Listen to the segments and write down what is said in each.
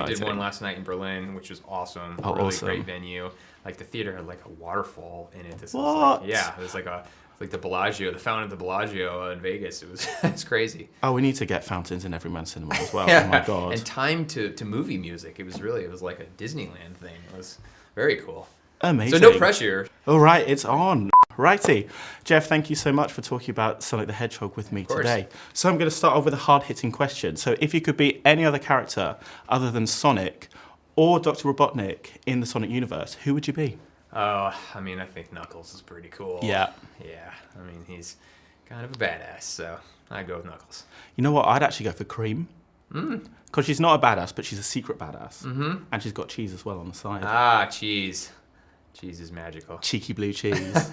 did one last night in Berlin, which was awesome. Oh, really awesome. great venue. Like the theater had like a waterfall in it. What? It was like the Bellagio, the fountain of the Bellagio in Vegas. It was it's crazy. Oh, we need to get fountains in every man's cinema as well. Yeah. Oh my God. And timed to movie music. It was like a Disneyland thing. It was very cool. Amazing. So no pressure. All right, it's on. Righty. Jeff, thank you so much for talking about Sonic the Hedgehog with me today. So I'm going to start off with a hard-hitting question. So if you could be any other character other than Sonic or Dr. Robotnik in the Sonic universe, who would you be? Oh, I mean, I think Knuckles is pretty cool. Yeah. Yeah. I mean, he's kind of a badass, so I'd go with Knuckles. You know what? I'd actually go for Cream. Because she's not a badass, but she's a secret badass. Mm-hmm. And she's got cheese as well on the side. Ah, cheese. Cheese is magical. Cheeky blue cheese.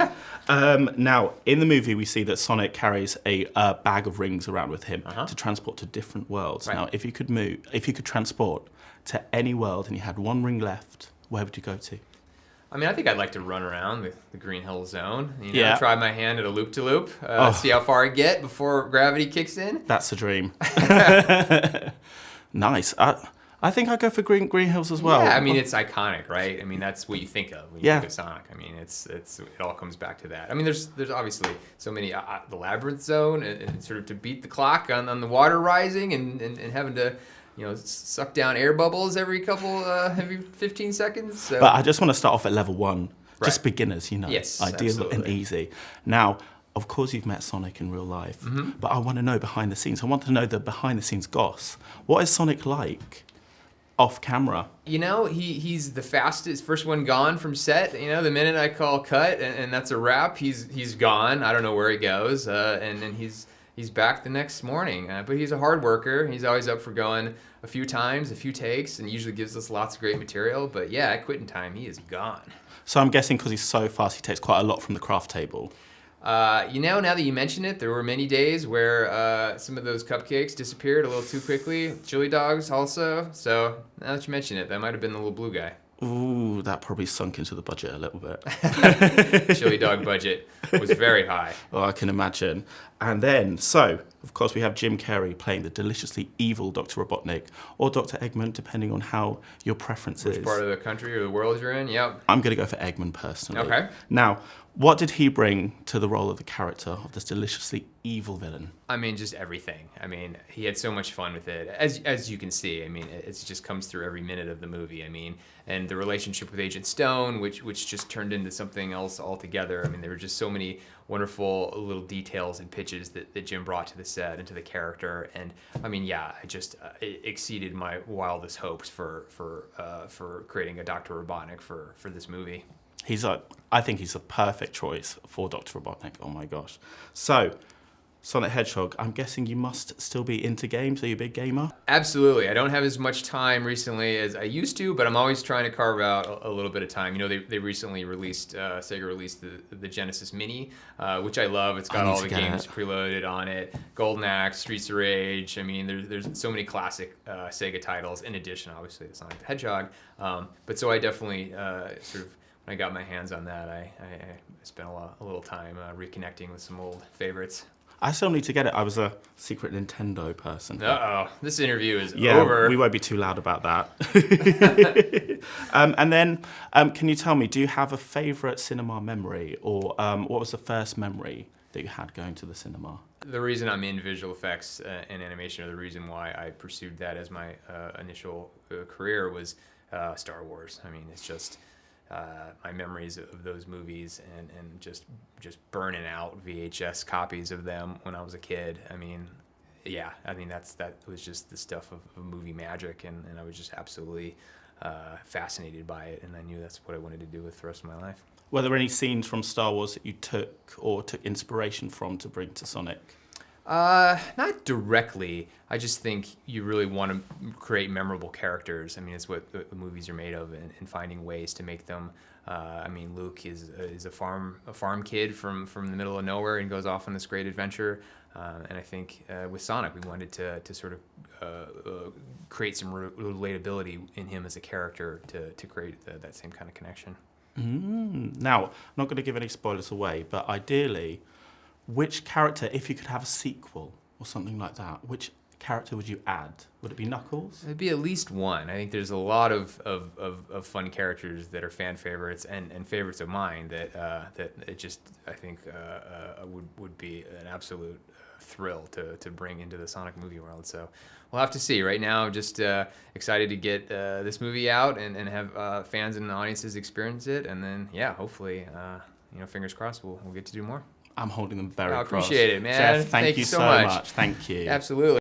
Now, in the movie, we see that Sonic carries a bag of rings around with him to transport to different worlds. Right. Now, if you could transport to any world and you had one ring left, where would you go to? I mean, I think I'd like to run around the Green Hill Zone. Try my hand at a loop-to-loop. See how far I get before gravity kicks in. That's a dream. Nice. I think I'd go for Green Hills as well. Yeah, I mean, it's iconic, right? I mean, that's what you think of when you think of Sonic. I mean, it all comes back to that. I mean, there's obviously so many, the Labyrinth Zone, and sort of to beat the clock on the water rising and having to, suck down air bubbles every 15 seconds. So. But I just want to start off at level 1. Right. Just beginners, Yes, ideal absolutely. and easy. Now, of course, you've met Sonic in real life, but I want to know behind the scenes. I want to know the behind the scenes goss. What is Sonic like off camera? He's the fastest, first one gone from set. The minute I call cut and that's a wrap, he's gone. I don't know where he goes, and then he's back the next morning. But he's a hard worker. He's always up for going a few times, a few takes, and usually gives us lots of great material. But yeah, at quitting time, he is gone. So I'm guessing because he's so fast, he takes quite a lot from the craft table. Now that you mention it, there were many days where some of those cupcakes disappeared a little too quickly. Chili dogs also. So now that you mention it, that might have been the little blue guy. Ooh, that probably sunk into the budget a little bit. Chili dog budget was very high. Oh, I can imagine. And then, so, of course, we have Jim Carrey playing the deliciously evil Dr. Robotnik or Dr. Eggman, depending on how your preference is. Which part of the country or the world you're in? Yep. I'm going to go for Eggman personally. Okay. Now, what did he bring to the role of the character of this deliciously evil villain? I mean, just everything. I mean, he had so much fun with it. As you can see, I mean, it just comes through every minute of the movie. I mean, and the relationship with Agent Stone, which just turned into something else altogether. I mean, there were just so many wonderful little details and pitches that Jim brought to the set and to the character. And I mean, yeah, it exceeded my wildest hopes for creating a Dr. Robotnik for this movie. I think he's a perfect choice for Dr. Robotnik. Oh my gosh. So, Sonic Hedgehog, I'm guessing you must still be into games. Are you a big gamer? Absolutely. I don't have as much time recently as I used to, but I'm always trying to carve out a little bit of time. They recently released, Sega released the Genesis Mini, which I love. It's got all the games preloaded on it. Golden Axe, Streets of Rage. I mean, there's so many classic Sega titles, in addition, obviously, to Sonic the Hedgehog. But so I definitely sort of, when I got my hands on that, I spent a little time reconnecting with some old favorites. I still need to get it. I was a secret Nintendo person. Uh-oh. This interview is yeah, over. We won't be too loud about that. And then, can you tell me, do you have a favourite cinema memory? Or what was the first memory that you had going to the cinema? The reason I'm in visual effects and animation, or the reason why I pursued that as my initial career, was Star Wars. I mean, it's just... my memories of those movies and just burning out VHS copies of them when I was a kid. I mean, yeah, I mean, that was just the stuff of movie magic, and I was just absolutely fascinated by it, and I knew that's what I wanted to do with the rest of my life. Were there any scenes from Star Wars that you took inspiration from to bring to Sonic? Not directly. I just think you really want to create memorable characters. I mean, it's what the movies are made of, and finding ways to make them. I mean, Luke is a farm kid from the middle of nowhere and goes off on this great adventure. And I think with Sonic, we wanted to sort of create some relatability in him as a character to create that same kind of connection. Now, I'm not going to give any spoilers away, but ideally, which character, if you could have a sequel or something like that, which character would you add? Would it be Knuckles? It'd be at least one. I think there's a lot of fun characters that are fan favorites and favorites of mine that it just I think would be an absolute thrill to bring into the Sonic movie world. So we'll have to see. Right now, just excited to get this movie out and have fans and audiences experience it, and then hopefully fingers crossed we'll get to do more. I'm holding them very I cross. appreciate it, man. Jeff, thank you so much. Thank you. Absolutely.